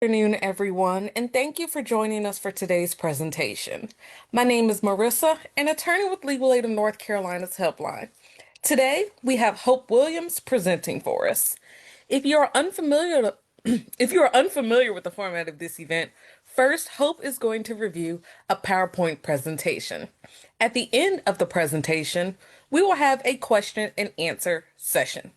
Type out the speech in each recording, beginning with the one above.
Afternoon, everyone, and thank you for joining us for today's presentation. My name is Marissa, an attorney with Legal Aid of North Carolina's Helpline. Today, we have Hope Williams presenting for us. If you are unfamiliar, if you are unfamiliar with the format of this event, first, Hope is going to review a PowerPoint presentation. At the end of the presentation, we will have a question and answer session.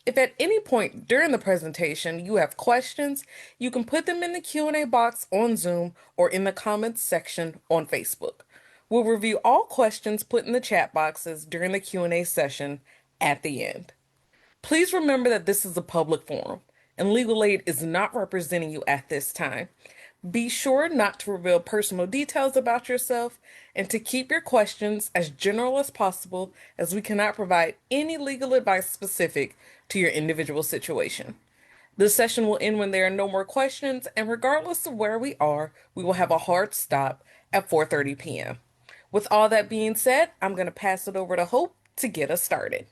If at any point during the presentation you have questions, you can put them in the Q&A box on Zoom or in the comments section on Facebook. We'll review all questions put in the chat boxes during the Q&A session at the end. Please remember that this is a public forum and Legal Aid is not representing you at this time. Be sure not to reveal personal details about yourself and to keep your questions as general as possible, as we cannot provide any legal advice specific to your individual situation. The session will end when there are no more questions, and regardless of where we are, we will have a hard stop at 4:30 p.m. With all that being said, I'm going to pass it over to Hope to get us started.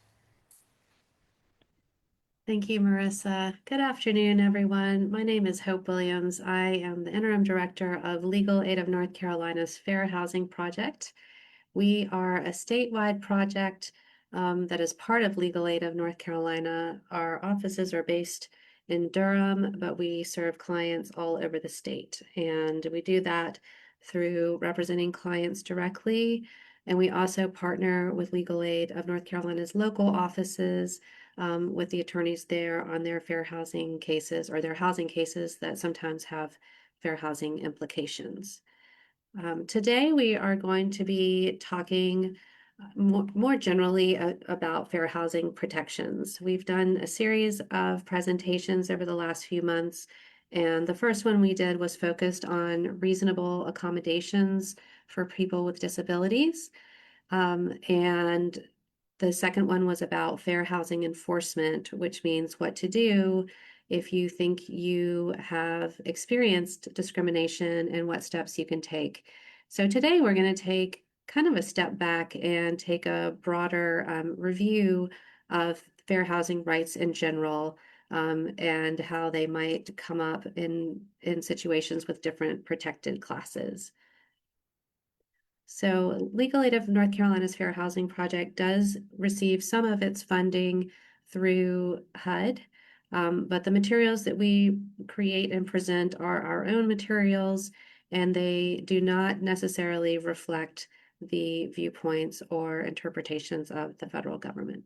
Thank you, Marissa. Good afternoon, everyone. My name is Hope Williams. I am the Interim Director of Legal Aid of North Carolina's Fair Housing Project. We are a statewide project that is part of Legal Aid of North Carolina. Our offices are based in Durham, but we serve clients all over the state. And we do that through representing clients directly. And we also partner with Legal Aid of North Carolina's local offices with the attorneys there on their fair housing cases or their housing cases that sometimes have fair housing implications. Today, we are going to be talking more generally about fair housing protections. We've done a series of presentations over the last few months, and the first one we did was focused on reasonable accommodations for people with disabilities. And the second one was about fair housing enforcement, which means what to do if you think you have experienced discrimination and what steps you can take. So today we're going to take kind of a step back and take a broader review of fair housing rights in general and how they might come up in situations with different protected classes. So Legal Aid of North Carolina's Fair Housing Project does receive some of its funding through HUD, but the materials that we create and present are our own materials, and they do not necessarily reflect the viewpoints or interpretations of the federal government.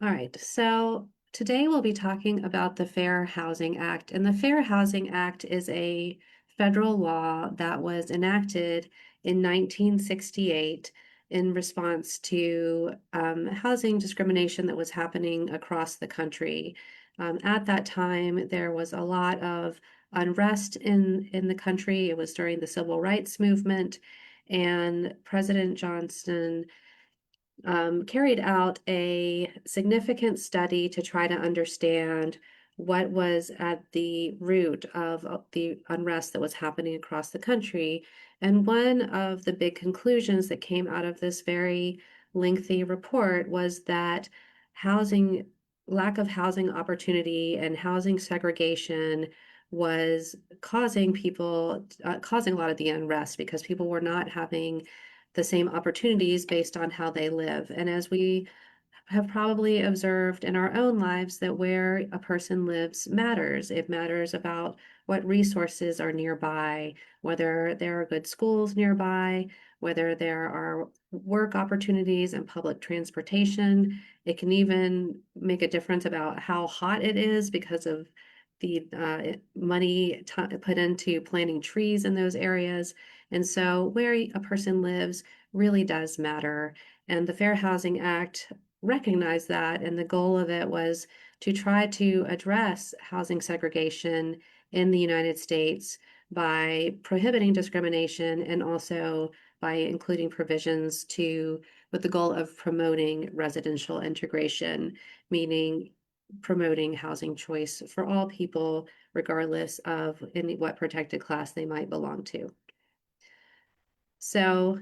All right, so today we'll be talking about the Fair Housing Act, and the Fair Housing Act is a federal law that was enacted in 1968 in response to housing discrimination that was happening across the country. At that time, there was a lot of unrest in the country. It was during the Civil Rights Movement, and President Johnson carried out a significant study to try to understand what was at the root of the unrest that was happening across the country. And one of the big conclusions that came out of this very lengthy report was that lack of housing opportunity and housing segregation was causing a lot of the unrest because people were not having the same opportunities based on how they live. And as we have probably observed in our own lives, that where a person lives matters. It matters about what resources are nearby, whether there are good schools nearby, whether there are work opportunities and public transportation. It can even make a difference about how hot it is because of the money put into planting trees in those areas. And so where a person lives really does matter. And the Fair Housing Act recognized that, and the goal of it was to try to address housing segregation in the United States by prohibiting discrimination and also by including provisions with the goal of promoting residential integration, meaning promoting housing choice for all people, regardless of what protected class they might belong to. So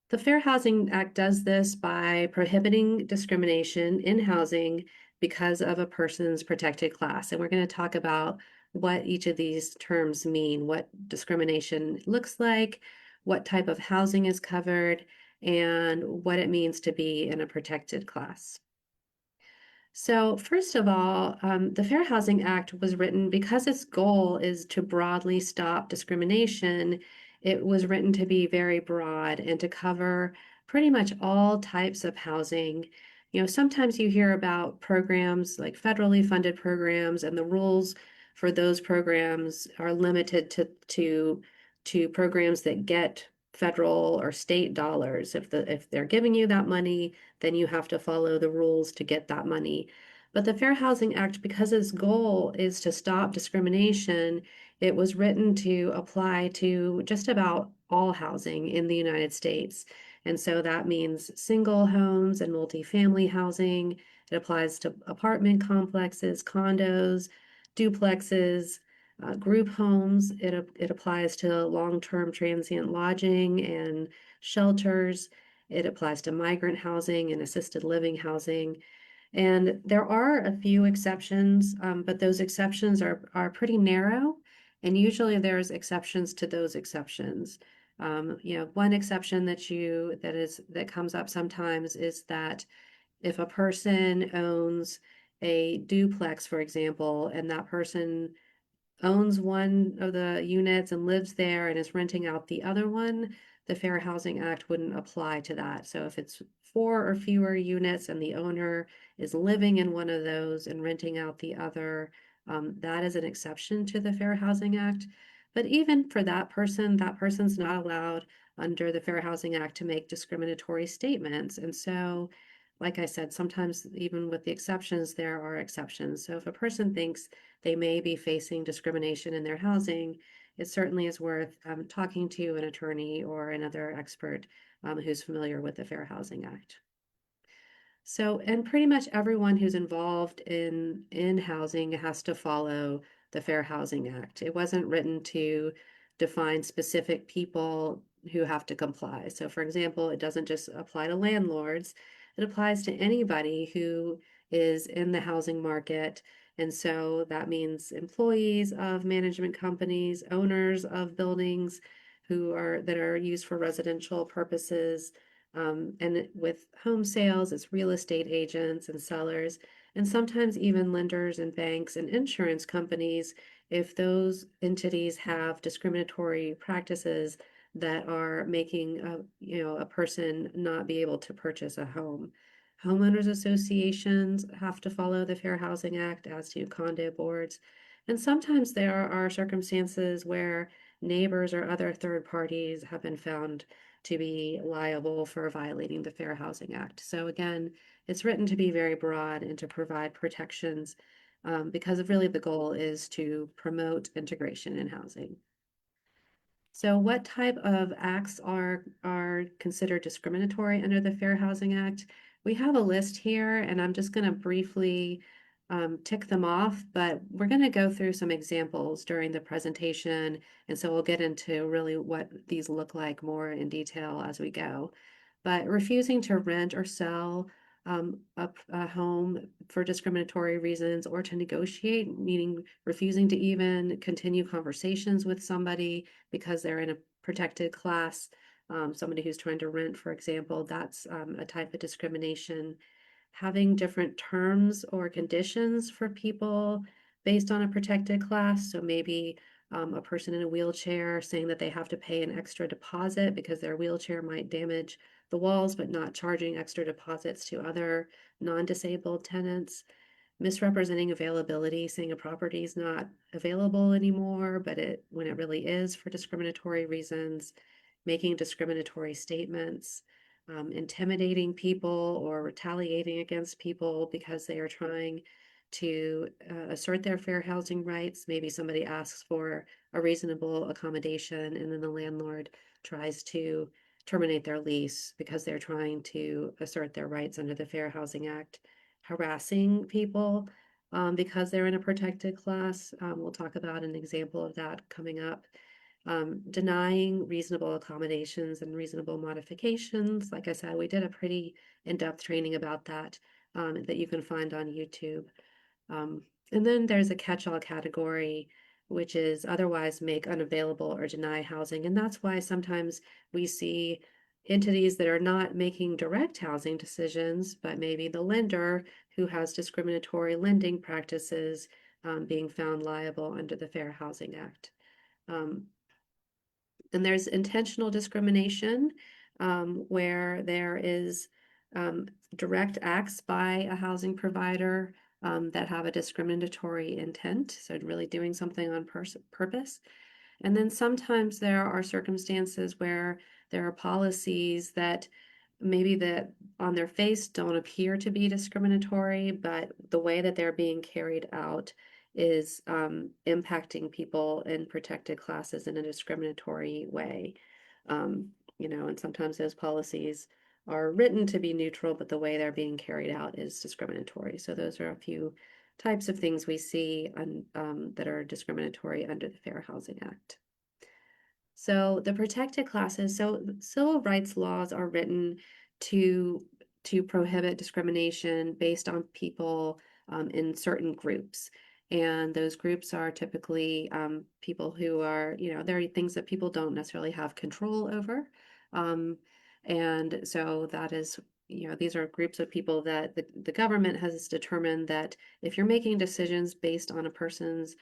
the Fair Housing Act does this by prohibiting discrimination in housing because of a person's protected class. And we're going to talk about what each of these terms mean, what discrimination looks like, what type of housing is covered, and what it means to be in a protected class. So, first of all, the Fair Housing Act was written because its goal is to broadly stop discrimination. It was written to be very broad and to cover pretty much all types of housing. Sometimes you hear about programs like federally funded programs, and the rules for those programs are limited to programs that get federal or state dollars. If they're giving you that money, then you have to follow the rules to get that money. But the Fair Housing Act, because its goal is to stop discrimination, it was written to apply to just about all housing in the United States. And so that means single homes and multifamily housing. It applies to apartment complexes, condos, duplexes, group homes. It applies to long-term transient lodging and shelters. It applies to migrant housing and assisted living housing. And there are a few exceptions, but those exceptions are pretty narrow. And usually there's exceptions to those exceptions. One exception that comes up sometimes is that if a person owns a duplex, for example, and that person owns one of the units and lives there and is renting out the other one, the Fair Housing Act wouldn't apply to that. So if it's four or fewer units and the owner is living in one of those and renting out the other, that is an exception to the Fair Housing Act. But even for that person's not allowed under the Fair Housing Act to make discriminatory statements. And so, like I said, sometimes even with the exceptions, there are exceptions. So if a person thinks they may be facing discrimination in their housing, it certainly is worth talking to an attorney or another expert who's familiar with the Fair Housing Act. So, and pretty much everyone who's involved in housing has to follow the Fair Housing Act. It wasn't written to define specific people who have to comply. So, for example, it doesn't just apply to landlords, it applies to anybody who is in the housing market. And so that means employees of management companies, owners of buildings that are used for residential purposes, and with home sales, it's real estate agents and sellers, and sometimes even lenders and banks and insurance companies if those entities have discriminatory practices that are making a person not be able to purchase a home. Homeowners associations have to follow the Fair Housing Act, as do condo boards. And sometimes there are circumstances where neighbors or other third parties have been found to be liable for violating the Fair Housing Act. So again, it's written to be very broad and to provide protections because of really the goal is to promote integration in housing. So what type of acts are considered discriminatory under the Fair Housing Act? We have a list here, and I'm just going to briefly tick them off, but we're going to go through some examples during the presentation, and so we'll get into really what these look like more in detail as we go. But refusing to rent or sell a home for discriminatory reasons or to negotiate, meaning refusing to even continue conversations with somebody because they're in a protected class, somebody who's trying to rent, for example, that's a type of discrimination. Having different terms or conditions for people based on a protected class. So maybe a person in a wheelchair saying that they have to pay an extra deposit because their wheelchair might damage the walls, but not charging extra deposits to other non-disabled tenants. Misrepresenting availability, saying a property is not available anymore, but when it really is for discriminatory reasons. Making discriminatory statements. Intimidating people or retaliating against people because they are trying to assert their fair housing rights. Maybe somebody asks for a reasonable accommodation and then the landlord tries to terminate their lease because they're trying to assert their rights under the Fair Housing Act. Harassing people because they're in a protected class. We'll talk about an example of that coming up. Denying reasonable accommodations and reasonable modifications. Like I said, we did a pretty in-depth training about that that you can find on YouTube. And then there's a catch-all category, which is otherwise make unavailable or deny housing. And that's why sometimes we see entities that are not making direct housing decisions, but maybe the lender who has discriminatory lending practices being found liable under the Fair Housing Act. Um, and there's intentional discrimination where there is direct acts by a housing provider that have a discriminatory intent, so really doing something on purpose. And then sometimes there are circumstances where there are policies that maybe that on their face don't appear to be discriminatory, but the way that they're being carried out is impacting people in protected classes in a discriminatory way. And sometimes those policies are written to be neutral, but the way they're being carried out is discriminatory. So those are a few types of things we see that are discriminatory under the Fair Housing Act. So the protected classes, so civil rights laws are written to prohibit discrimination based on people in certain groups. And those groups are typically people who are, there are things that people don't necessarily have control over. And so that is, these are groups of people that the government has determined that if you're making decisions based on a person's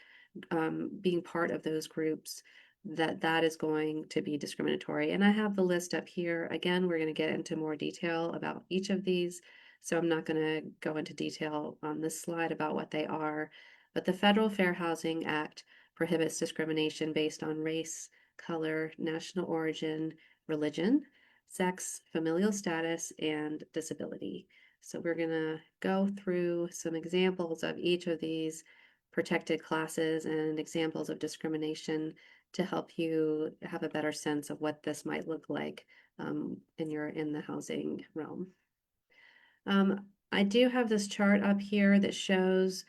being part of those groups, that is going to be discriminatory. And I have the list up here. Again, we're going to get into more detail about each of these. So I'm not going to go into detail on this slide about what they are. But the Federal Fair Housing Act prohibits discrimination based on race, color, national origin, religion, sex, familial status, and disability. So we're going to go through some examples of each of these protected classes and examples of discrimination to help you have a better sense of what this might look like in the housing realm. I do have this chart up here that shows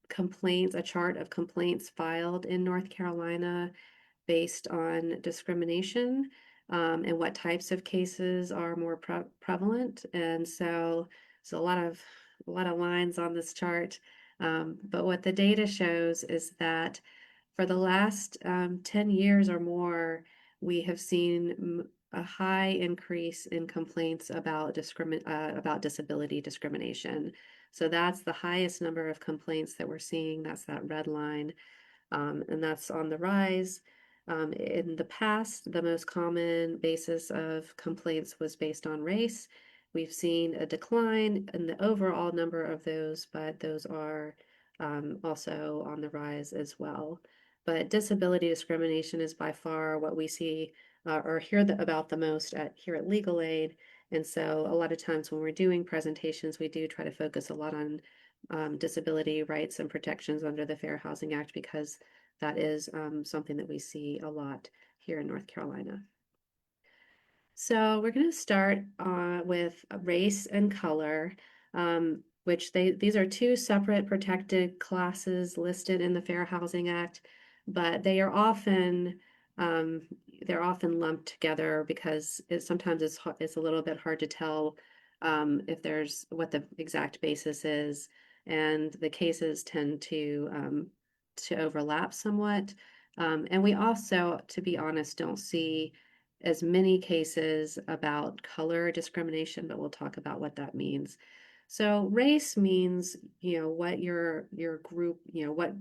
complaints, a chart of complaints filed in North Carolina based on discrimination and what types of cases are more prevalent. And so a lot of lines on this chart. But what the data shows is that for the last 10 years or more, we have seen a high increase in complaints about disability discrimination. So that's the highest number of complaints that we're seeing. That's that red line, and that's on the rise. In the past, the most common basis of complaints was based on race. We've seen a decline in the overall number of those, but those are also on the rise as well. But disability discrimination is by far what we see or hear about the most here at Legal Aid. And so a lot of times when we're doing presentations, we do try to focus a lot on disability rights and protections under the Fair Housing Act because that is something that we see a lot here in North Carolina. So we're going to start with race and color, which these are two separate protected classes listed in the Fair Housing Act, but they are often lumped together because sometimes it's a little bit hard to tell if there's what the exact basis is, and the cases tend to overlap somewhat. And we also, to be honest, don't see as many cases about color discrimination, but we'll talk about what that means. So race means, what your group, what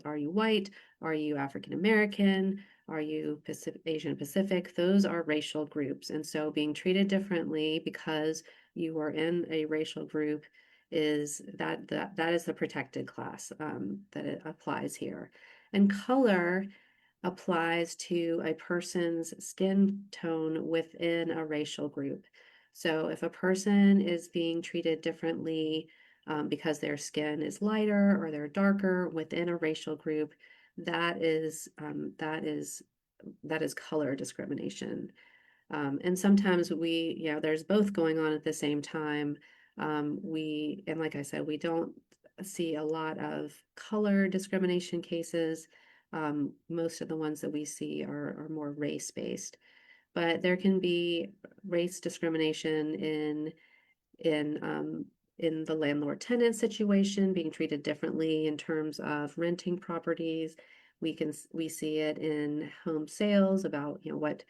are you white? Are you African American? Are you Asian Pacific? Those are racial groups. And so being treated differently because you are in a racial group is that is the protected class that it applies here. And color applies to a person's skin tone within a racial group. So if a person is being treated differently because their skin is lighter or they're darker within a racial group, that is color discrimination. And sometimes there's both going on at the same time. And like I said, we don't see a lot of color discrimination cases. Most of the ones that we see are more race-based, but there can be race discrimination in in the landlord-tenant situation, being treated differently in terms of renting properties. We see it in home sales about, what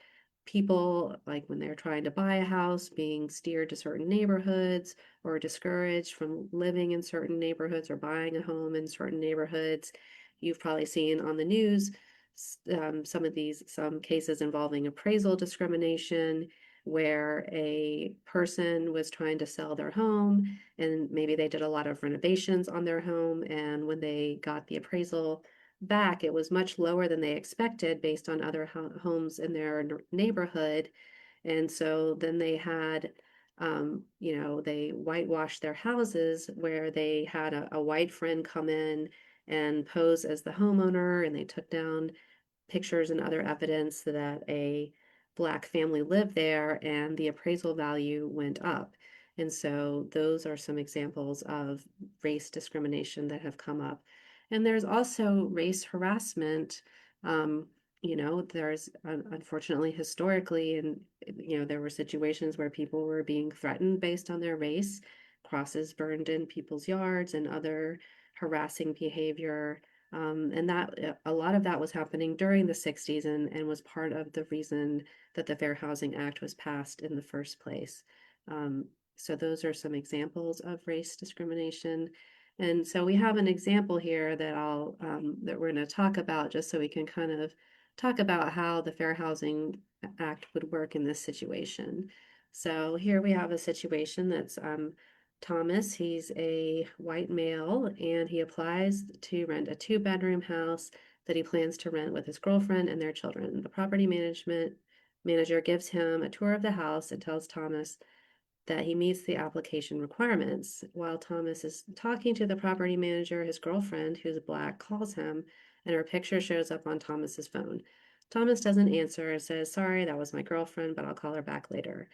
people like when they're trying to buy a house, being steered to certain neighborhoods or discouraged from living in certain neighborhoods or buying a home in certain neighborhoods. You've probably seen on the news some cases involving appraisal discrimination, where a person was trying to sell their home and maybe they did a lot of renovations on their home, and when they got the appraisal back, it was much lower than they expected based on other homes in their neighborhood. And so then they had, they whitewashed their houses where they had a white friend come in and pose as the homeowner, and they took down pictures and other evidence that a Black family lived there, and the appraisal value went up. And so those are some examples of race discrimination that have come up. And there's also race harassment. Um, there's unfortunately historically, and there were situations where people were being threatened based on their race, crosses burned in people's yards, and other harassing behavior. And that a lot of that was happening during the 60s, and was part of the reason that the Fair Housing Act was passed in the first place. Um, so those are some examples of race discrimination. And so we have an example here that we're going to talk about, just so we can kind of talk about how the Fair Housing Act would work in this situation. So here we have a situation that's Thomas. He's a white male, and he applies to rent a 2-bedroom house that he plans to rent with his girlfriend and their children. The property management manager gives him a tour of the house and tells Thomas that he meets the application requirements. While Thomas is talking to the property manager, his girlfriend, who's Black, calls him, and her picture shows up on Thomas's phone. Thomas doesn't answer and says, "Sorry, that was my girlfriend, but I'll call her back later."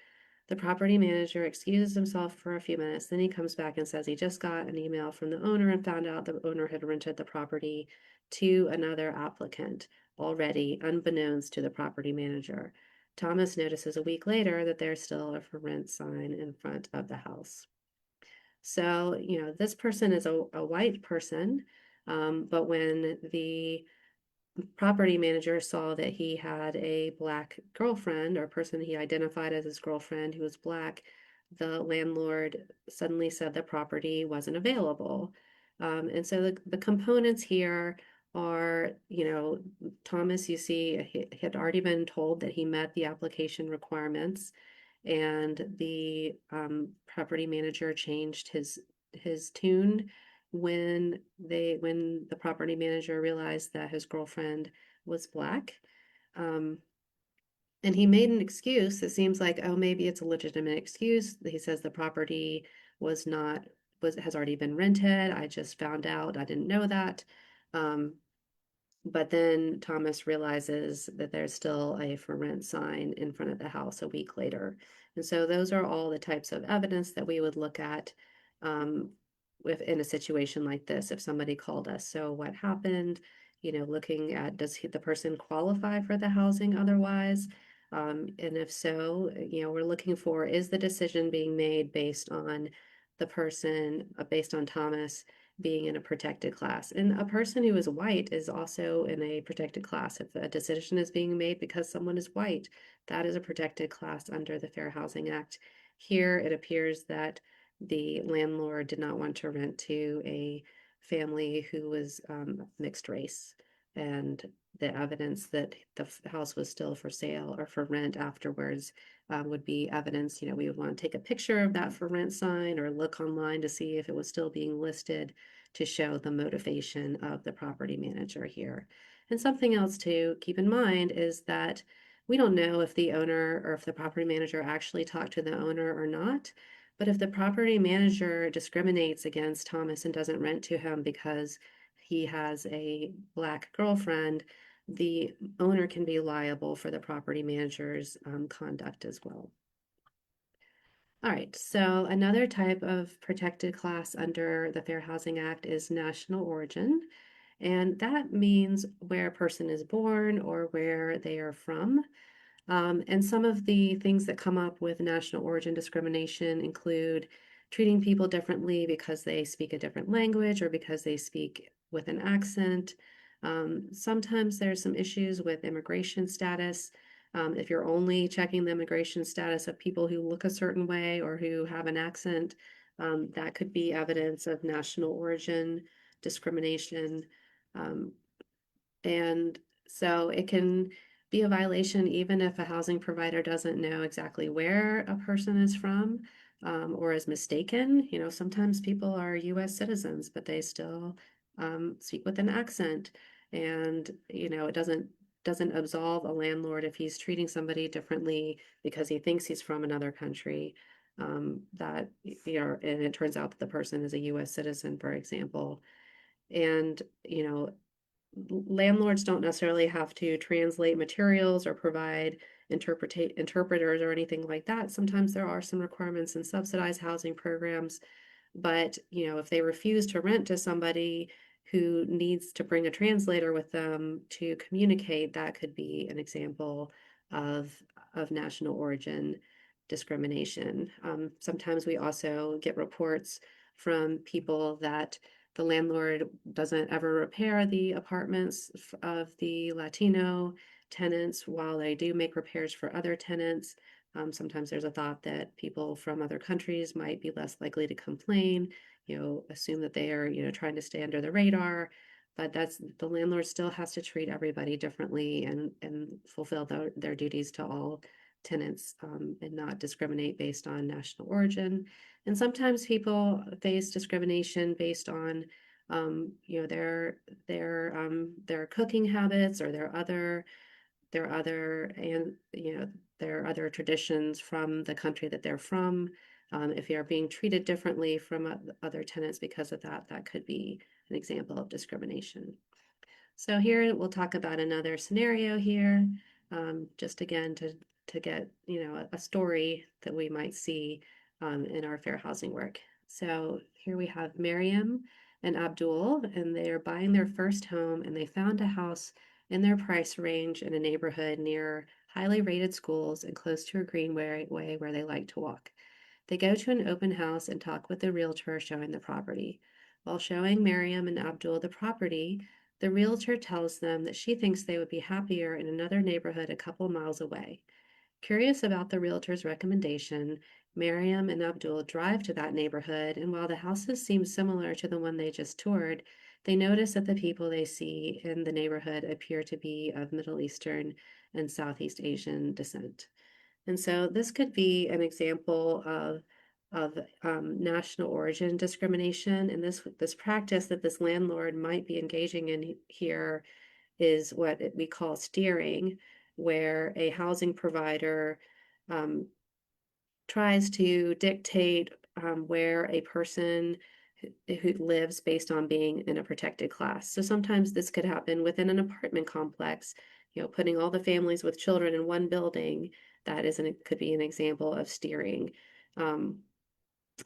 The property manager excuses himself for a few minutes, then he comes back and says he just got an email from the owner and found out the owner had rented the property to another applicant already, unbeknownst to the property manager. Thomas notices a week later that there's still a for rent sign in front of the house. So, this person is a white person, but when the property manager saw that he had a Black girlfriend, or person he identified as his girlfriend who was Black, the landlord suddenly said the property wasn't available. And so the components here are, Thomas, you see, he had already been told that he met the application requirements, and the property manager changed his tune when the property manager realized that his girlfriend was Black. Um, and he made an excuse that seems like, oh, maybe it's a legitimate excuse. He says the property has already been rented. I just found out. I didn't know that. But then Thomas realizes that there's still a for rent sign in front of the house a week later. And so those are all the types of evidence that we would look at in a situation like this, if somebody called us. So what happened, looking at, does the person qualify for the housing otherwise? And if so, we're looking for, is the decision being made based on the person, based on Thomas being in a protected class? And a person who is white is also in a protected class. If a decision is being made because someone is white, that is a protected class under the Fair Housing Act. Here, it appears that the landlord did not want to rent to a family who was mixed race, and the evidence that the house was still for sale or for rent afterwards would be evidence. We would want to take a picture of that for rent sign or look online to see if it was still being listed, to show the motivation of the property manager here. And something else to keep in mind is that we don't know if the owner or if the property manager actually talked to the owner or not. But if the property manager discriminates against Thomas and doesn't rent to him because he has a Black girlfriend, the owner can be liable for the property manager's conduct as well. All right, so another type of protected class under the Fair Housing Act is national origin. And that means where a person is born or where they are from. And some of the things that come up with national origin discrimination include treating people differently because they speak a different language or because they speak with an accent. Sometimes there's some issues with immigration status. If you're only checking the immigration status of people who look a certain way or who have an accent, that could be evidence of national origin discrimination. Um, and so it can be a violation even if a housing provider doesn't know exactly where a person is from, or is mistaken. You know, sometimes people are US citizens, but they still speak with an accent. And, you know, it doesn't absolve a landlord if he's treating somebody differently because he thinks he's from another country. That, you know, and it turns out that the person is a US citizen, for example. And, you know, landlords don't necessarily have to translate materials or provide interpreters or anything like that. Sometimes there are some requirements in subsidized housing programs, but you know, if they refuse to rent to somebody who needs to bring a translator with them to communicate, that could be an example of national origin discrimination. Sometimes we also get reports from people that the landlord doesn't ever repair the apartments of the Latino tenants while they do make repairs for other tenants. Sometimes there's a thought that people from other countries might be less likely to complain, you know, assume that they are, you know, trying to stay under the radar. But that's the landlord still has to treat everybody differently and fulfill their duties to all tenants, and not discriminate based on national origin. And sometimes people face discrimination based on, you know, their cooking habits or and you know their other traditions from the country that they're from. If you're being treated differently from other tenants because of that, that could be an example of discrimination. So here we'll talk about another scenario here, just again to get, you know, a story that we might see in our fair housing work. So here we have Miriam and Abdul, and they are buying their first home, and they found a house in their price range in a neighborhood near highly rated schools and close to a greenway where they like to walk. They go to an open house and talk with the realtor showing the property. While showing Miriam and Abdul the property, the realtor tells them that she thinks they would be happier in another neighborhood a couple miles away. Curious about the realtor's recommendation, Miriam and Abdul drive to that neighborhood, and while the houses seem similar to the one they just toured, they notice that the people they see in the neighborhood appear to be of Middle Eastern and Southeast Asian descent. And so this could be an example of national origin discrimination. And this practice that this landlord might be engaging in here is what we call steering, where a housing provider um, tries to dictate where a person who lives based on being in a protected class. So sometimes this could happen within an apartment complex, you know, putting all the families with children in one building. That is could be an example of steering. Um,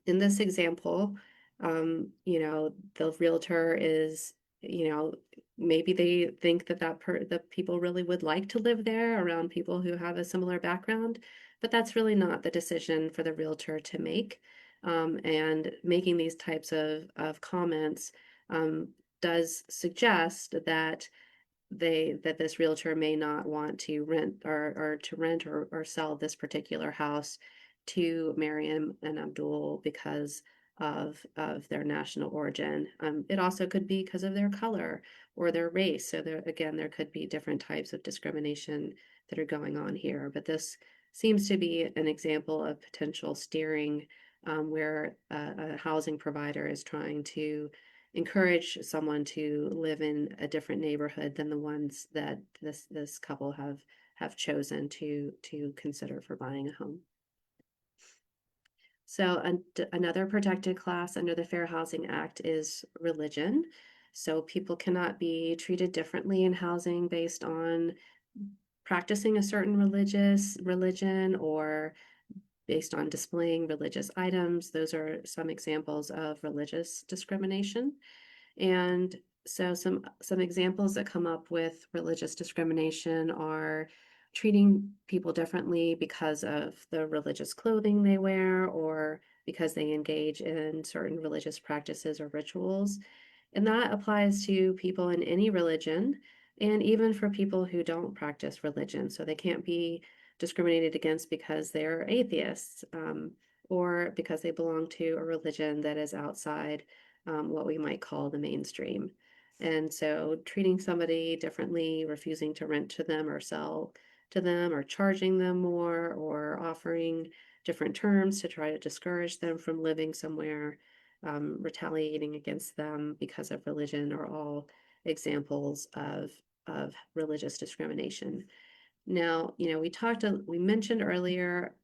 in this example, you know, the realtor is, you know, maybe they think that the people really would like to live there around people who have a similar background, but that's really not the decision for the realtor to make. And making these types of comments um, does suggest that that this realtor may not want to rent or sell this particular house to Miriam and Abdul because of their national origin. It also could be because of their color or their race. So there could be different types of discrimination that are going on here. But this seems to be an example of potential steering, where a housing provider is trying to encourage someone to live in a different neighborhood than the ones that this couple have chosen to consider for buying a home. So another protected class under the Fair Housing Act is religion. So people cannot be treated differently in housing based on practicing a certain religion or based on displaying religious items. Those are some examples of religious discrimination. And so some examples that come up with religious discrimination are treating people differently because of the religious clothing they wear or because they engage in certain religious practices or rituals. And that applies to people in any religion and even for people who don't practice religion. So they can't be discriminated against because they're atheists, or because they belong to a religion that is outside what we might call the mainstream. And so treating somebody differently, refusing to rent to them or sell to them, or charging them more, or offering different terms to try to discourage them from living somewhere, retaliating against them because of religion, are all examples of religious discrimination. Now, we mentioned earlier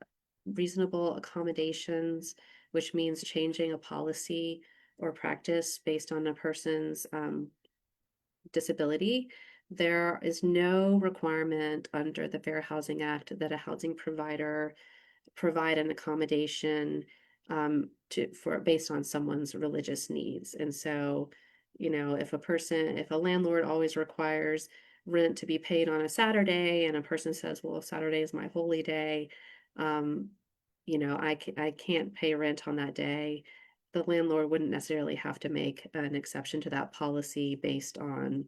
reasonable accommodations, which means changing a policy or practice based on a person's disability. There is no requirement under the Fair Housing Act that a housing provider provide an accommodation for based on someone's religious needs. And so, if a landlord always requires rent to be paid on a Saturday, and a person says, well, Saturday is my holy day, um, I can't pay rent on that day, the landlord wouldn't necessarily have to make an exception to that policy based on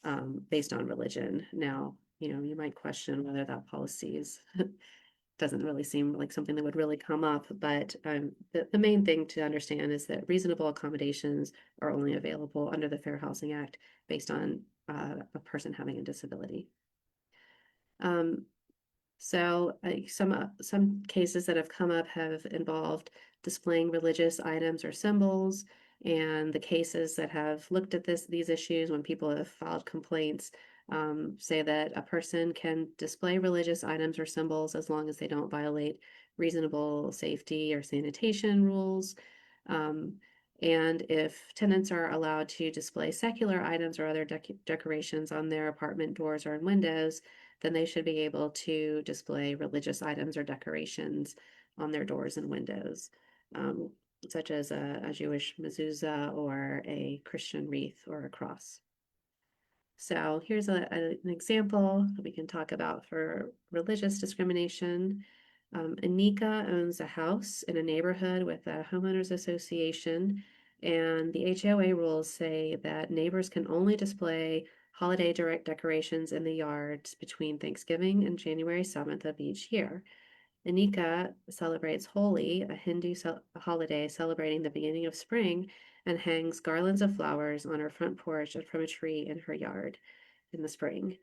religion. Now, you might question whether that policy is doesn't really seem like something that would really come up, but the main thing to understand is that reasonable accommodations are only available under the Fair Housing Act based on a person having a disability. Um, some cases that have come up have involved displaying religious items or symbols, and the cases that have looked at these issues when people have filed complaints say that a person can display religious items or symbols as long as they don't violate reasonable safety or sanitation rules. Um, and if tenants are allowed to display secular items or other decorations on their apartment doors or in windows, then they should be able to display religious items or decorations on their doors and windows, um, such as a Jewish mezuzah or a Christian wreath or a cross. So here's an example that we can talk about for religious discrimination. Anika owns a house in a neighborhood with a homeowners association, and the HOA rules say that neighbors can only display holiday direct decorations in the yards between Thanksgiving and January 7th of each year. Anika celebrates Holi, a Hindu holiday celebrating the beginning of spring, and hangs garlands of flowers on her front porch and from a tree in her yard in the spring.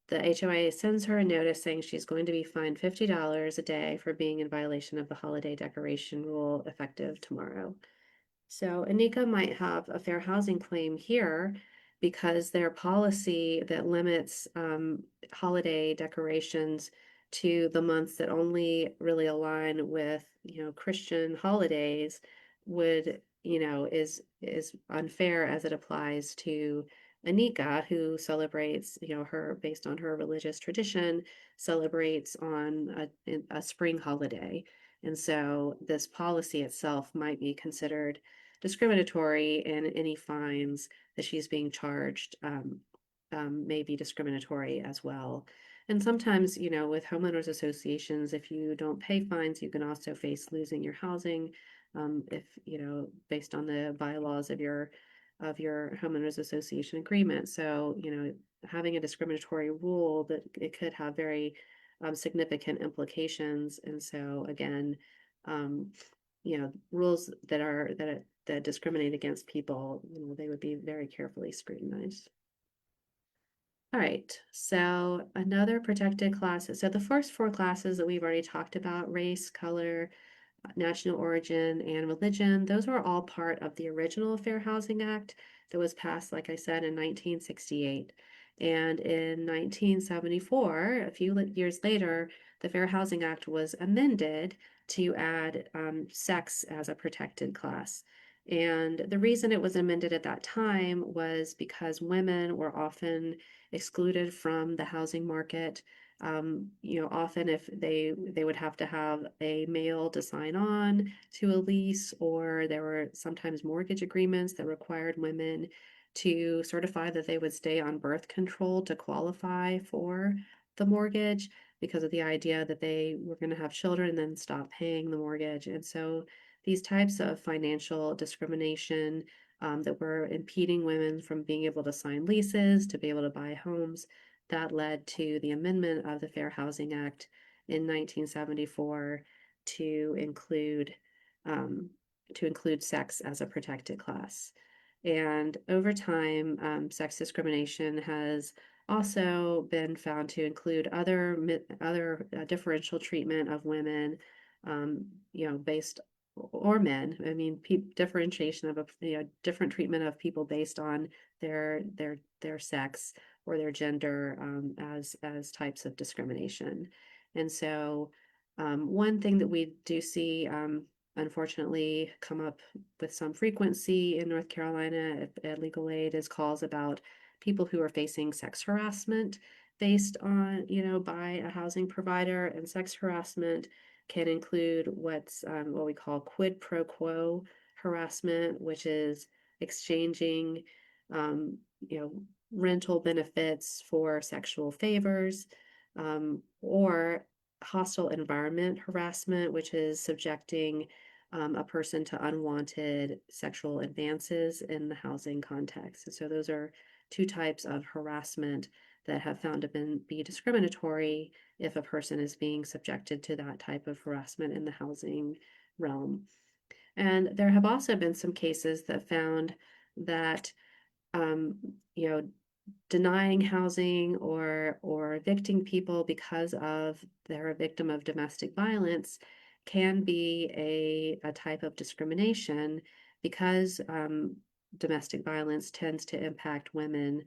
The HOA sends her a notice saying she's going to be fined $50 a day for being in violation of the holiday decoration rule effective tomorrow. So Anika might have a fair housing claim here because their policy that limits holiday decorations to the months that only really align with, Christian holidays would, is unfair as it applies to Anika, who celebrates, her based on her religious tradition, celebrates on a spring holiday. And so this policy itself might be considered discriminatory, and any fines that she's being charged may be discriminatory as well. And sometimes, with homeowners associations, if you don't pay fines, you can also face losing your housing, if, based on the bylaws of your homeowners association agreement. So, having a discriminatory rule, that it could have very significant implications. And so again, um, rules that discriminate against people, they would be very carefully scrutinized. All right, so another protected class. So the first four classes that we've already talked about, race, color, national origin, and religion, those were all part of the original Fair Housing Act that was passed, like I said, in 1968. And in 1974, a few years later, the Fair Housing Act was amended to add sex as a protected class. And the reason it was amended at that time was because women were often excluded from the housing market. Often if they would have to have a male to sign on to a lease, or there were sometimes mortgage agreements that required women to certify that they would stay on birth control to qualify for the mortgage, because of the idea that they were going to have children and then stop paying the mortgage. And so these types of financial discrimination that were impeding women from being able to sign leases, to be able to buy homes, that led to the amendment of the Fair Housing Act in 1974 to include um, sex as a protected class. And over time, sex discrimination has also been found to include other differential treatment of women, based or men. I mean, differentiation of different treatment of people based on their sex or their gender as types of discrimination. And so, one thing that we do see, unfortunately, come up with some frequency in North Carolina at Legal Aid is calls about people who are facing sex harassment based on, by a housing provider. And sex harassment can include what we call quid pro quo harassment, which is exchanging, um, you know, rental benefits for sexual favors, or hostile environment harassment, which is subjecting a person to unwanted sexual advances in the housing context. And so those are two types of harassment that have found to be discriminatory if a person is being subjected to that type of harassment in the housing realm. And there have also been some cases that found that, um, you know, denying housing or evicting people because of they're a victim of domestic violence can be a type of discrimination because domestic violence tends to impact women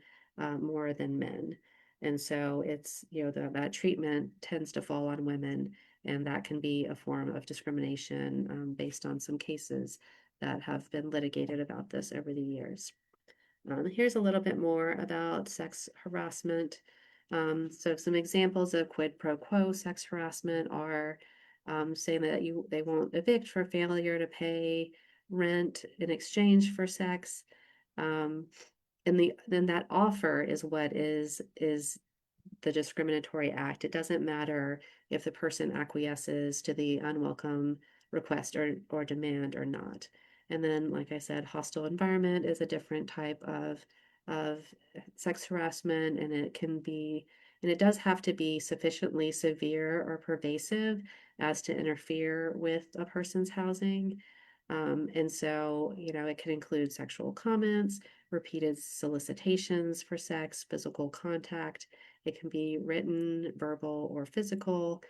more than men. And so it's, that treatment tends to fall on women, and that can be a form of discrimination based on some cases that have been litigated about this over the years. Here's a little bit more about sex harassment. So some examples of quid pro quo sex harassment are saying that they won't evict for failure to pay rent in exchange for sex. Um, and then that offer is what is the discriminatory act. It doesn't matter if the person acquiesces to the unwelcome request or demand or not. And then, like I said, hostile environment is a different type of sex harassment, and it does have to be sufficiently severe or pervasive as to interfere with a person's housing. And so, it can include sexual comments, repeated solicitations for sex, physical contact. It can be written, verbal, or physical.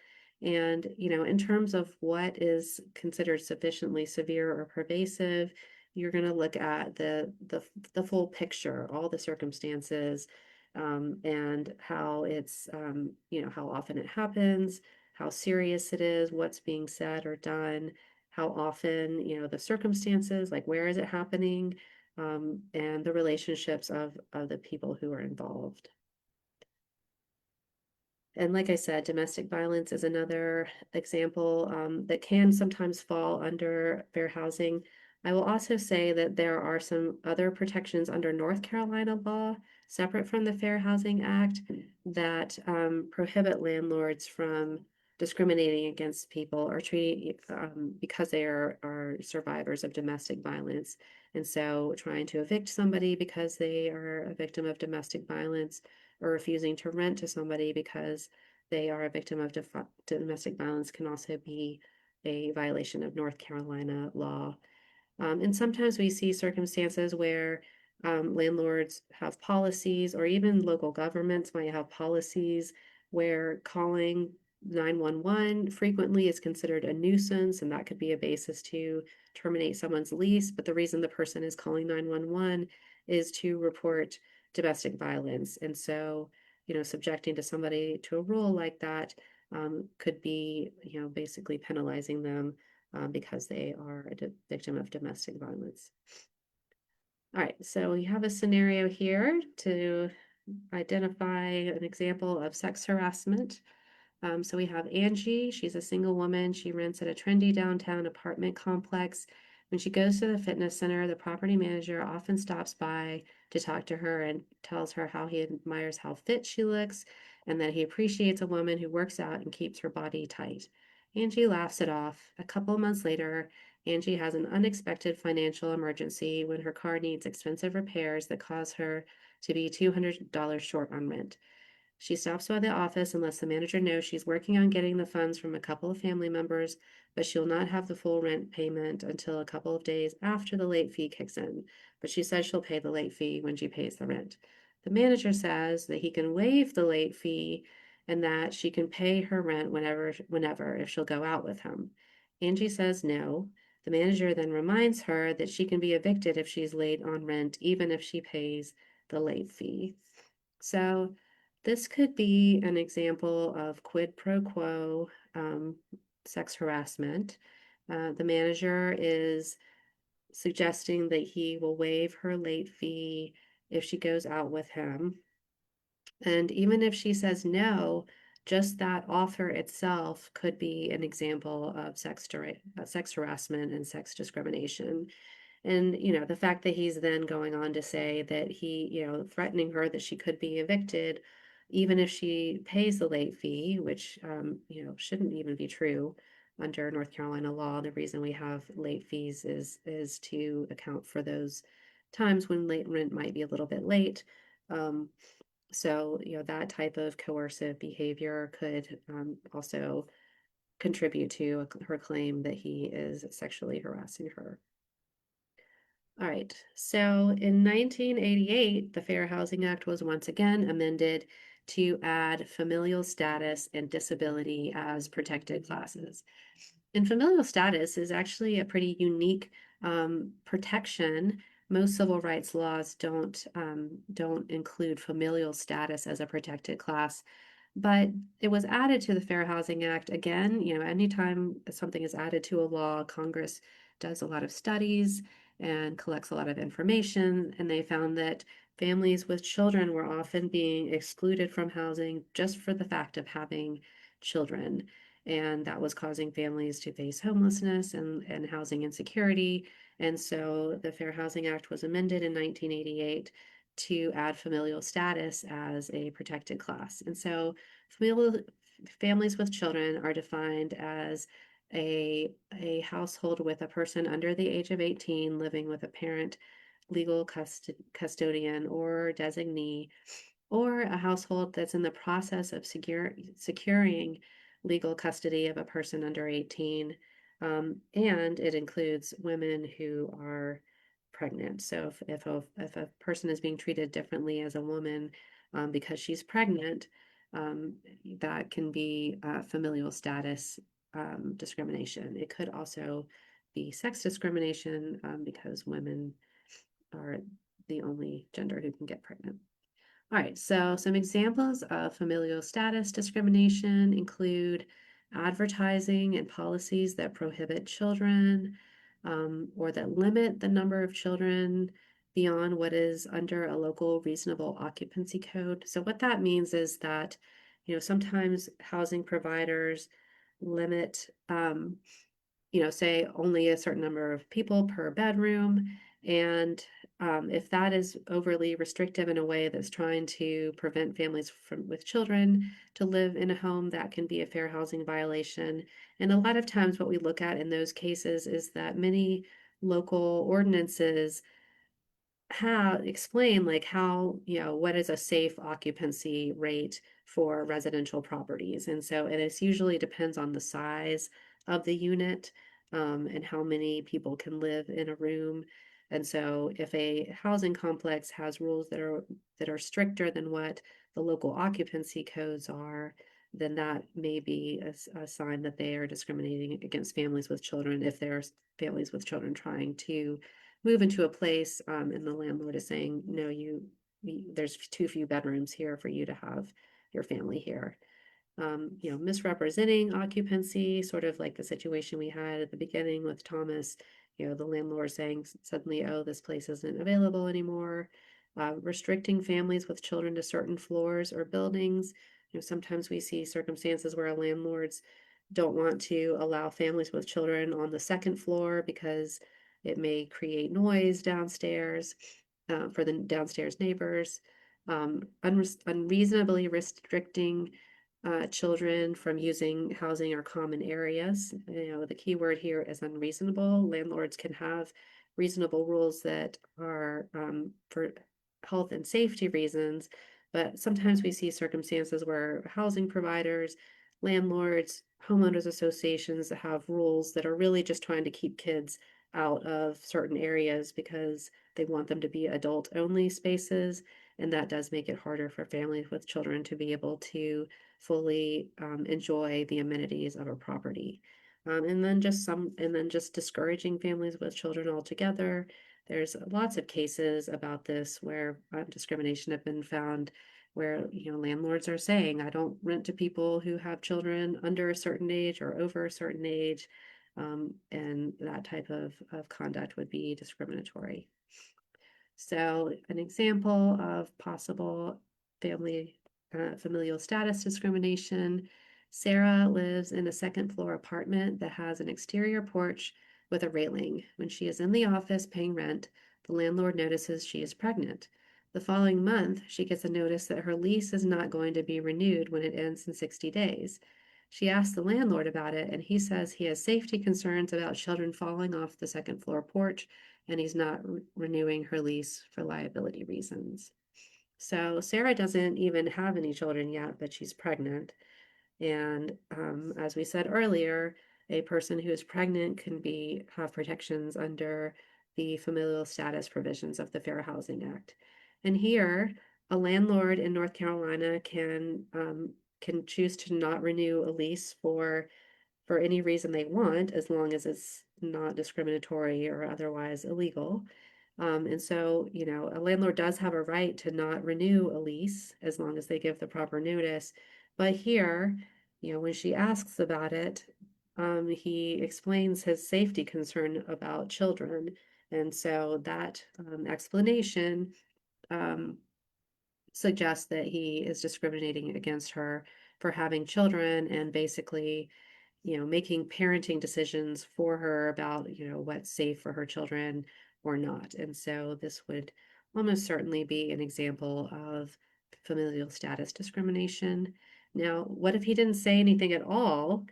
And, in terms of what is considered sufficiently severe or pervasive, you're going to look at the full picture, all the circumstances, and how it's, how often it happens, how serious it is, what's being said or done, how often, the circumstances, like where is it happening, and the relationships of the people who are involved. And like I said, domestic violence is another example that can sometimes fall under fair housing. I will also say that there are some other protections under North Carolina law, separate from the Fair Housing Act, that prohibit landlords from discriminating against people or treating because they are survivors of domestic violence. And so trying to evict somebody because they are a victim of domestic violence, or refusing to rent to somebody because they are a victim of domestic violence, can also be a violation of North Carolina law. And sometimes we see circumstances where landlords have policies, or even local governments might have policies where calling 911 frequently is considered a nuisance, and that could be a basis to terminate someone's lease. But the reason the person is calling 911 is to report domestic violence. And so, subjecting to somebody to a rule like that could be, basically penalizing them because they are a victim of domestic violence. All right, so we have a scenario here to identify an example of sex harassment. So we have Angie. She's a single woman. She rents at a trendy downtown apartment complex. When she goes to the fitness center, the property manager often stops by to talk to her and tells her how he admires how fit she looks and that he appreciates a woman who works out and keeps her body tight. Angie laughs it off. A couple of months later, Angie has an unexpected financial emergency when her car needs expensive repairs that cause her to be $200 short on rent. She stops by the office and lets the manager know she's working on getting the funds from a couple of family members, but she'll not have the full rent payment until a couple of days after the late fee kicks in. But she says she'll pay the late fee when she pays the rent. The manager says that he can waive the late fee and that she can pay her rent whenever if she'll go out with him. Angie says no. The manager then reminds her that she can be evicted if she's late on rent, even if she pays the late fee. So this could be an example of quid pro quo sex harassment. The manager is suggesting that he will waive her late fee if she goes out with him. And even if she says no, just that offer itself could be an example of sex harassment and sex discrimination. And, the fact that he's then going on to say that threatening her that she could be evicted, even if she pays the late fee, which, shouldn't even be true under North Carolina law. The reason we have late fees is to account for those times when late rent might be a little bit late. Um, so, that type of coercive behavior could also contribute to her claim that he is sexually harassing her. All right, so in 1988, the Fair Housing Act was once again amended to add familial status and disability as protected classes. And familial status is actually a pretty unique protection. Most civil rights laws don't include familial status as a protected class, but it was added to the Fair Housing Act. Again, anytime something is added to a law, Congress does a lot of studies and collects a lot of information, and they found that families with children were often being excluded from housing just for the fact of having children. And that was causing families to face homelessness and housing insecurity. And so the Fair Housing Act was amended in 1988 to add familial status as a protected class. And so families with children are defined as a household with a person under the age of 18 living with a parent, legal custodian, or designee, or a household that's in the process of securing legal custody of a person under 18. And it includes women who are pregnant. So if a person is being treated differently as a woman because she's pregnant, that can be familial status discrimination. It could also be sex discrimination because women are the only gender who can get pregnant. All right, so some examples of familial status discrimination include advertising and policies that prohibit children or that limit the number of children beyond what is under a local reasonable occupancy code. So what that means is that, sometimes housing providers limit, say only a certain number of people per bedroom. And if that is overly restrictive in a way that's trying to prevent families with children to live in a home, that can be a fair housing violation. And a lot of times what we look at in those cases is that many local ordinances explain like how, what is a safe occupancy rate for residential properties. And so it usually depends on the size of the unit and how many people can live in a room. And so if a housing complex has rules that are stricter than what the local occupancy codes are, then that may be a sign that they are discriminating against families with children if there's families with children trying to move into a place and the landlord is saying, no, there's too few bedrooms here for you to have your family here. Misrepresenting occupancy, sort of like the situation we had at the beginning with Thomas, the landlord saying suddenly, oh, this place isn't available anymore. Restricting families with children to certain floors or buildings. Sometimes we see circumstances where landlords don't want to allow families with children on the second floor because it may create noise downstairs for the downstairs neighbors. Unreasonably restricting children from using housing or common areas. You know, the key word here is unreasonable. Landlords can have reasonable rules that are for health and safety reasons, but sometimes we see circumstances where housing providers, landlords, homeowners associations have rules that are really just trying to keep kids out of certain areas because they want them to be adult only spaces. And that does make it harder for families with children to be able to fully enjoy the amenities of a property. And then just discouraging families with children altogether. There's lots of cases about this where discrimination have been found where, you know, landlords are saying, I don't rent to people who have children under a certain age or over a certain age. And that type of conduct would be discriminatory. So an example of possible familial status discrimination. Sarah lives in a second floor apartment that has an exterior porch with a railing. When she is in the office paying rent, the landlord notices she is pregnant. The following month, she gets a notice that her lease is not going to be renewed when it ends in 60 days. She asks the landlord about it, and he says he has safety concerns about children falling off the second floor porch, and he's not renewing her lease for liability reasons. So Sarah doesn't even have any children yet, but she's pregnant. And as we said earlier, a person who is pregnant can have protections under the familial status provisions of the Fair Housing Act. And here, a landlord in North Carolina can choose to not renew a lease for any reason they want, as long as it's not discriminatory or otherwise illegal. And so, you know, a landlord does have a right to not renew a lease as long as they give the proper notice. But here, you know, when she asks about it, he explains his safety concern about children. And so that explanation um, suggests that he is discriminating against her for having children and basically, you know, making parenting decisions for her about, you know, what's safe for her children or not. And so this would almost certainly be an example of familial status discrimination. Now, what if he didn't say anything at all?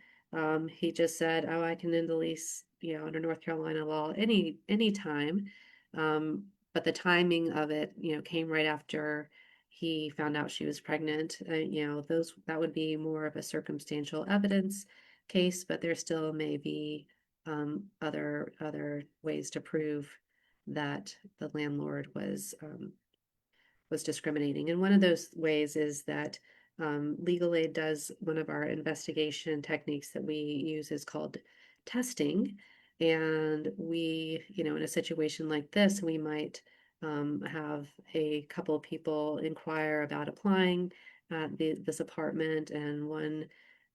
He just said, "Oh, I can end the lease, you know, under North Carolina law any time." But the timing of it, you know, came right after he found out she was pregnant. You know, that would be more of a circumstantial evidence case, but there still may be other ways to prove that the landlord was discriminating. And one of those ways is that legal aid does one of our investigation techniques that we use is called testing. And we, you know, in a situation like this, we might have a couple of people inquire about applying at this apartment, and one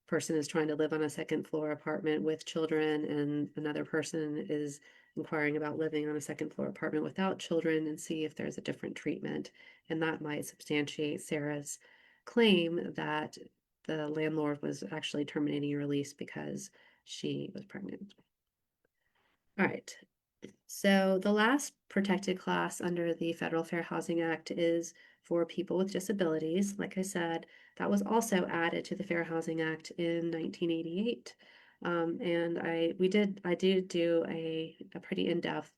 person is trying to live on a second floor apartment with children, and another person is inquiring about living on a second floor apartment without children, and see if there's a different treatment. And that might substantiate Sarah's claim that the landlord was actually terminating her lease because she was pregnant. All right. So the last protected class under the Federal Fair Housing Act is for people with disabilities. Like I said, that was also added to the Fair Housing Act in 1988. And I did do a pretty in-depth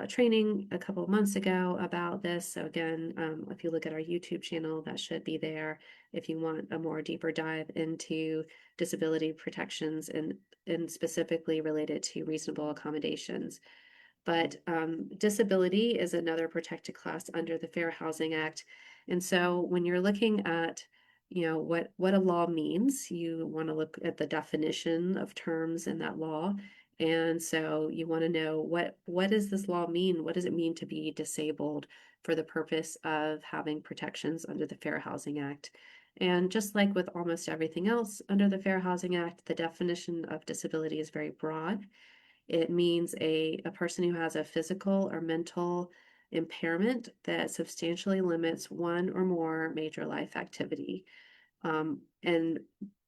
training a couple of months ago about this. So again, if you look at our YouTube channel, that should be there if you want a more deeper dive into disability protections and specifically related to reasonable accommodations. But disability is another protected class under the Fair Housing Act. And so when you're looking at, you know, what a law means, you want to look at the definition of terms in that law. And so you want to know what does this law mean? What does it mean to be disabled for the purpose of having protections under the Fair Housing Act? And just like with almost everything else under the Fair Housing Act, the definition of disability is very broad. It means a person who has a physical or mental impairment that substantially limits one or more major life activity. And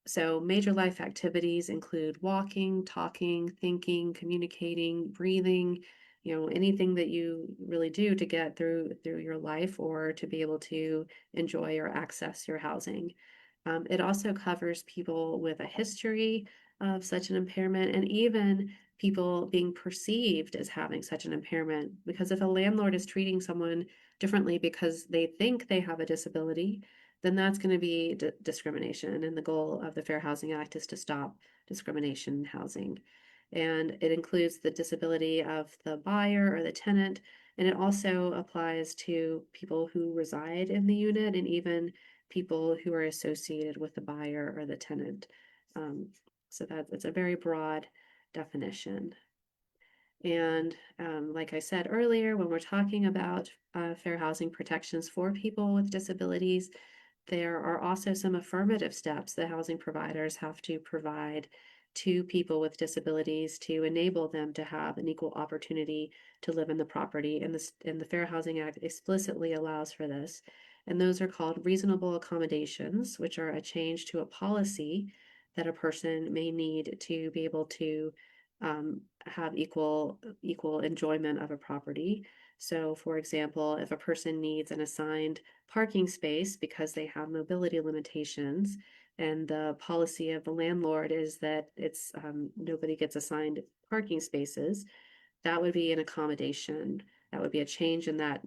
so major life activities include walking, talking, thinking, communicating, breathing, you know, anything that you really do to get through your life or to be able to enjoy or access your housing. It also covers people with a history of such an impairment and even people being perceived as having such an impairment. Because if a landlord is treating someone differently because they think they have a disability, then that's going to be discrimination. And the goal of the Fair Housing Act is to stop discrimination in housing. And it includes the disability of the buyer or the tenant. And it also applies to people who reside in the unit and even people who are associated with the buyer or the tenant. Um, so it's a very broad definition. And like I said earlier, when we're talking about fair housing protections for people with disabilities, there are also some affirmative steps that housing providers have to provide to people with disabilities to enable them to have an equal opportunity to live in the property. And the Fair Housing Act explicitly allows for this. And those are called reasonable accommodations, which are a change to a policy that a person may need to be able to have equal enjoyment of a property. So, for example, if a person needs an assigned parking space because they have mobility limitations, and the policy of the landlord is that it's nobody gets assigned parking spaces, that would be an accommodation. That would be a change in that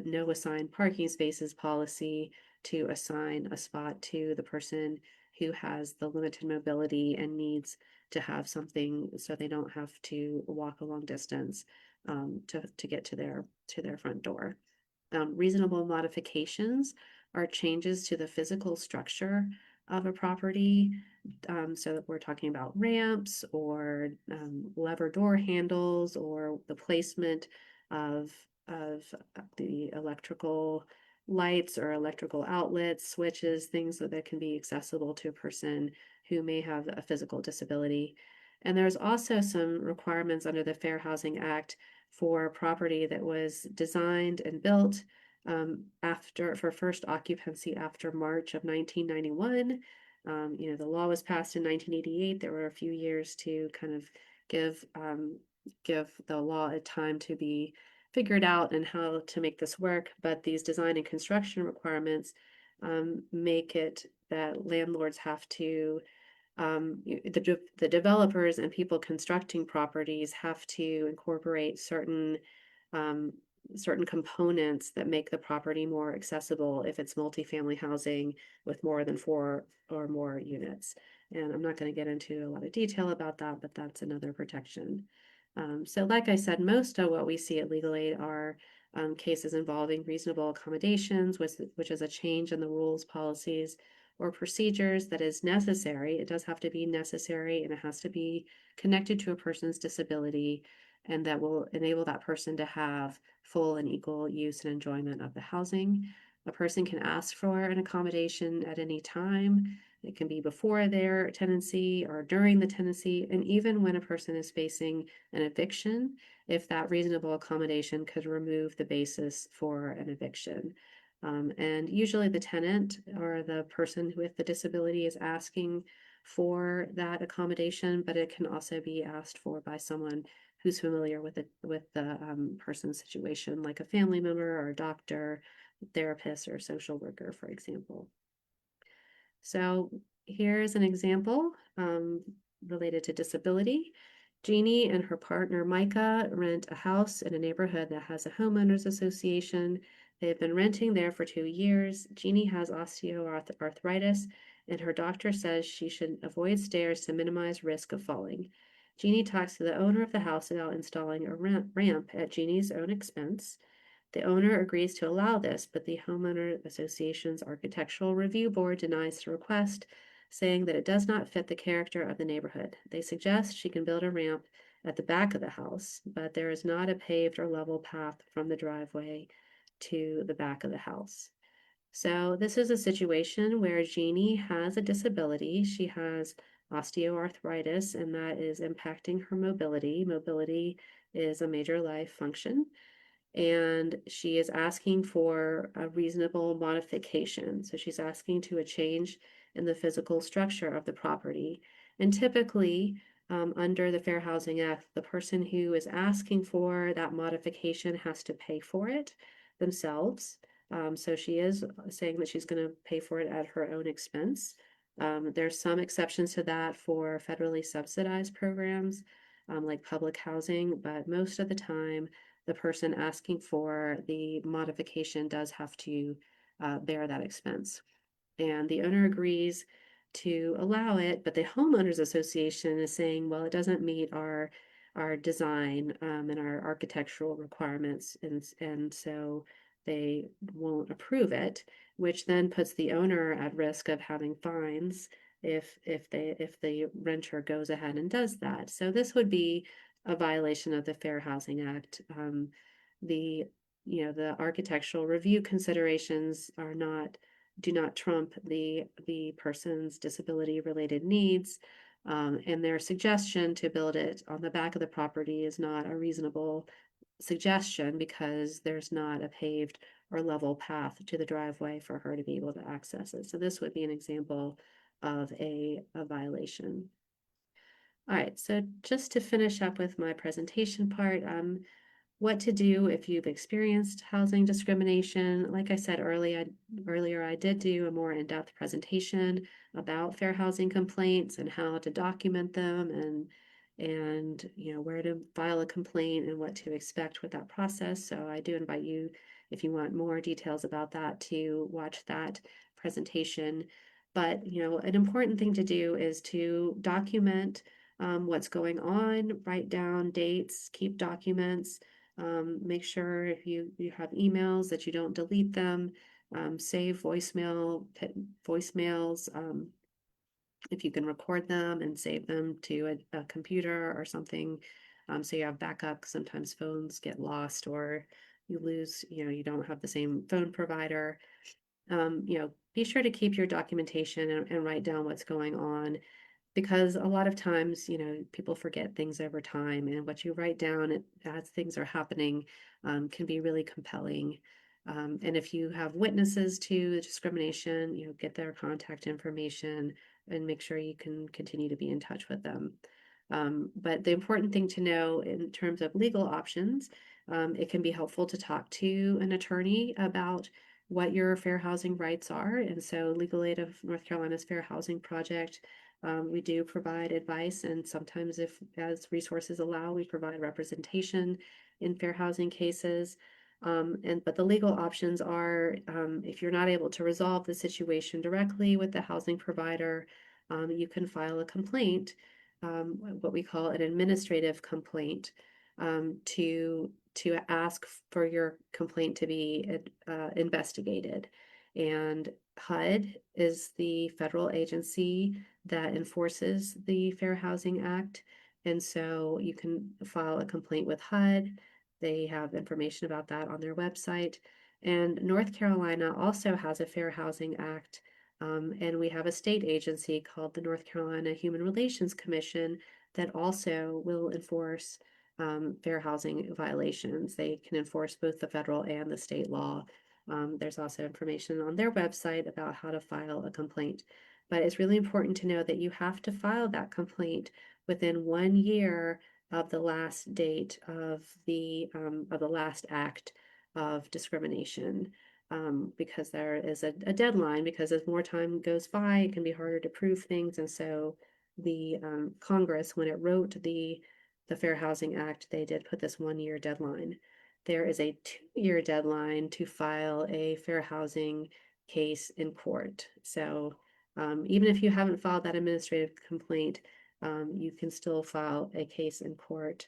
no assigned parking spaces policy to assign a spot to the person who has the limited mobility and needs to have something so they don't have to walk a long distance to get to their front door. Reasonable modifications are changes to the physical structure of a property. So that we're talking about ramps or lever door handles or the placement of the electrical lights or electrical outlets, switches, things that can be accessible to a person who may have a physical disability. And there's also some requirements under the Fair Housing Act for property that was designed and built for first occupancy after March of 1991. The law was passed in 1988. There were a few years to kind of give give the law a time to be figured out and how to make this work. But these design and construction requirements make it that landlords have to the developers and people constructing properties have to incorporate um, certain components that make the property more accessible if it's multifamily housing with more than 4 or more units. And I'm not going to get into a lot of detail about that, but that's another protection. So like I said, most of what we see at Legal Aid are cases involving reasonable accommodations, which is a change in the rules, policies, or procedures that is necessary. It does have to be necessary and it has to be connected to a person's disability and that will enable that person to have full and equal use and enjoyment of the housing. A person can ask for an accommodation at any time. It can be before their tenancy or during the tenancy, and even when a person is facing an eviction, if that reasonable accommodation could remove the basis for an eviction. And usually the tenant or the person with the disability is asking for that accommodation, but it can also be asked for by someone who's familiar with the person's situation, like a family member or a doctor, therapist, or social worker, for example. So here's an example related to disability. Jeannie and her partner Micah rent a house in a neighborhood that has a homeowners association. They've been renting there for 2 years. Jeannie has osteoarthritis, and her doctor says she should avoid stairs to minimize risk of falling. Jeannie talks to the owner of the house about installing a ramp at Jeannie's own expense. The owner agrees to allow this, but the Homeowner Association's Architectural Review Board denies the request, saying that it does not fit the character of the neighborhood. They suggest she can build a ramp at the back of the house, but there is not a paved or level path from the driveway to the back of the house. So this is a situation where Jeannie has a disability. She has osteoarthritis, and that is impacting her mobility. Mobility is a major life function, and she is asking for a reasonable modification. So she's asking to a change in the physical structure of the property. And typically, under the Fair Housing Act, the person who is asking for that modification has to pay for it themselves. So she is saying that she's going to pay for it at her own expense. There's some exceptions to that for federally subsidized programs, like public housing, but most of the time, the person asking for the modification does have to bear that expense. And the owner agrees to allow it, but the homeowners association is saying, well, it doesn't meet our design and our architectural requirements, and so they won't approve it, which then puts the owner at risk of having fines if the renter goes ahead and does that. So this would be a violation of the Fair Housing Act. The the architectural review considerations are not do not trump the person's disability related needs. And their suggestion to build it on the back of the property is not a reasonable suggestion because there's not a paved or level path to the driveway for her to be able to access it. So this would be an example of a violation. All right, so just to finish up with my presentation part, what to do if you've experienced housing discrimination. Like I said earlier, I did do a more in-depth presentation about fair housing complaints and how to document them and where to file a complaint and what to expect with that process. So I do invite you, if you want more details about that, to watch that presentation. But an important thing to do is to document what's going on, write down dates, keep documents. Make sure if you have emails that you don't delete them. Save voicemails if you can record them and save them to a computer or something. So you have backup. Sometimes phones get lost or you lose, you don't have the same phone provider. Be sure to keep your documentation and write down what's going on, because a lot of times, people forget things over time, and what you write down as things are happening can be really compelling. And if you have witnesses to the discrimination, get their contact information and make sure you can continue to be in touch with them. But the important thing to know in terms of legal options, it can be helpful to talk to an attorney about what your fair housing rights are. And so Legal Aid of North Carolina's Fair Housing Project, we do provide advice, and sometimes, if as resources allow, we provide representation in fair housing cases. But the legal options are, if you're not able to resolve the situation directly with the housing provider, you can file a complaint, what we call an administrative complaint, to ask for your complaint to be investigated. And HUD is the federal agency that enforces the Fair Housing Act. And so you can file a complaint with HUD. They have information about that on their website. And North Carolina also has a Fair Housing Act. And we have a state agency called the North Carolina Human Relations Commission that also will enforce fair housing violations. They can enforce both the federal and the state law. There's also information on their website about how to file a complaint. But it's really important to know that you have to file that complaint within 1 year of the last date of the last act of discrimination, because there is a deadline. Because as more time goes by, it can be harder to prove things, and so the Congress, when it wrote the Fair Housing Act, they did put this 1 year deadline. There is a 2 year deadline to file a fair housing case in court. So even if you haven't filed that administrative complaint, you can still file a case in court.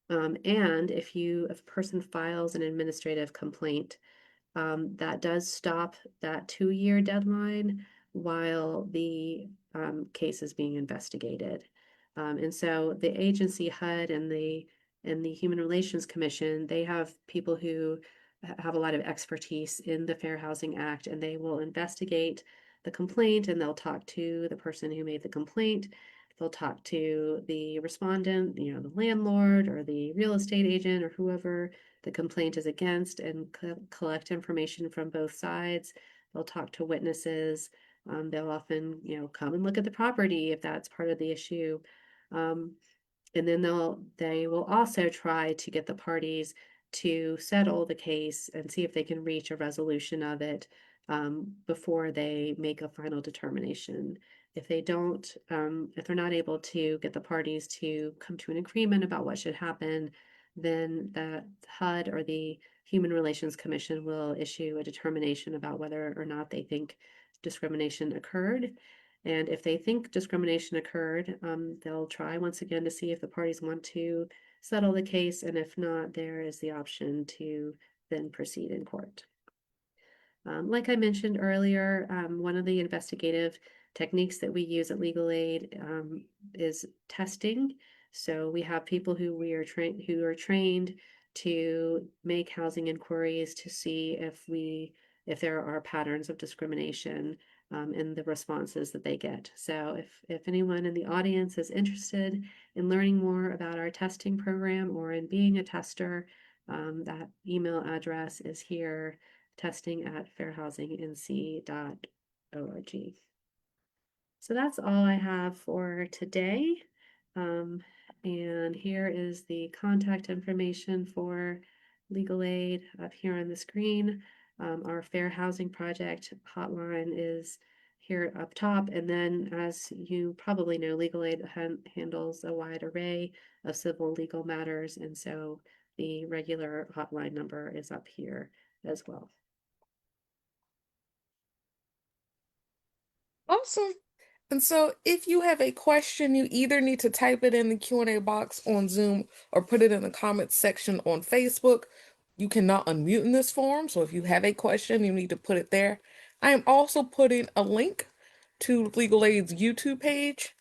And if a person files an administrative complaint, that does stop that 2 year deadline while the case is being investigated. And so the agency HUD and the Human Relations Commission, they have people who have a lot of expertise in the Fair Housing Act, and they will investigate the complaint, and they'll talk to the person who made the complaint. They'll talk to the respondent, the landlord or the real estate agent or whoever the complaint is against, and collect information from both sides. They'll talk to witnesses. They'll often, come and look at the property if that's part of the issue. And then they will also try to get the parties to settle the case and see if they can reach a resolution of it before they make a final determination. If they don't, if they're not able to get the parties to come to an agreement about what should happen, then the HUD or the Human Relations Commission will issue a determination about whether or not they think discrimination occurred. And if they think discrimination occurred, they'll try once again to see if the parties want to settle the case, and if not, there is the option to then proceed in court. Like I mentioned earlier, one of the investigative techniques that we use at Legal Aid is testing. So we have people who are trained to make housing inquiries to see if there are patterns of discrimination in the responses that they get. So if anyone in the audience is interested in learning more about our testing program or in being a tester, that email address is here, testing@fairhousingnc.org. So that's all I have for today. And here is the contact information for Legal Aid up here on the screen. Our Fair Housing Project hotline is here up top. And then, as you probably know, Legal Aid handles a wide array of civil legal matters. And so the regular hotline number is up here as well. Awesome. And so if you have a question, you either need to type it in the Q&A box on Zoom or put it in the comments section on Facebook. You cannot unmute in this form, so if you have a question, you need to put it there. I am also putting a link to Legal Aid's YouTube page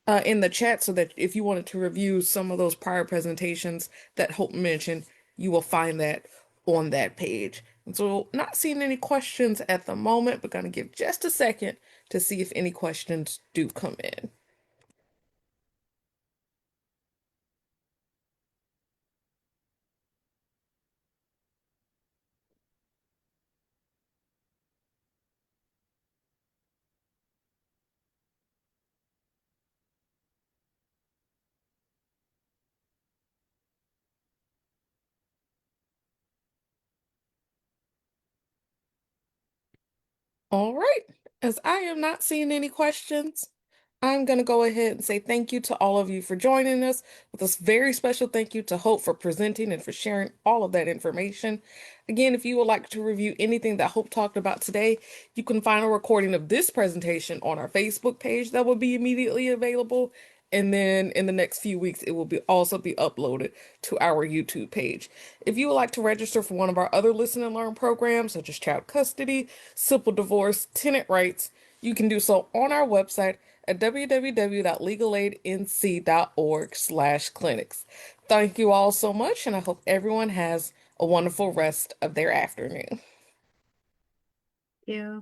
in the chat so that if you wanted to review some of those prior presentations that Hope mentioned, you will find that on that page. And so not seeing any questions at the moment, but gonna give just a second to see if any questions do come in. All right, as I am not seeing any questions, I'm going to go ahead and say thank you to all of you for joining us, with a very special thank you to Hope for presenting and for sharing all of that information. Again, if you would like to review anything that Hope talked about today, you can find a recording of this presentation on our Facebook page that will be immediately available. And then in the next few weeks, it will also be uploaded to our YouTube page. If you would like to register for one of our other Listen and Learn programs, such as child custody, simple divorce, tenant rights, you can do so on our website at www.legalaidnc.org/clinics. Thank you all so much, and I hope everyone has a wonderful rest of their afternoon. Yeah.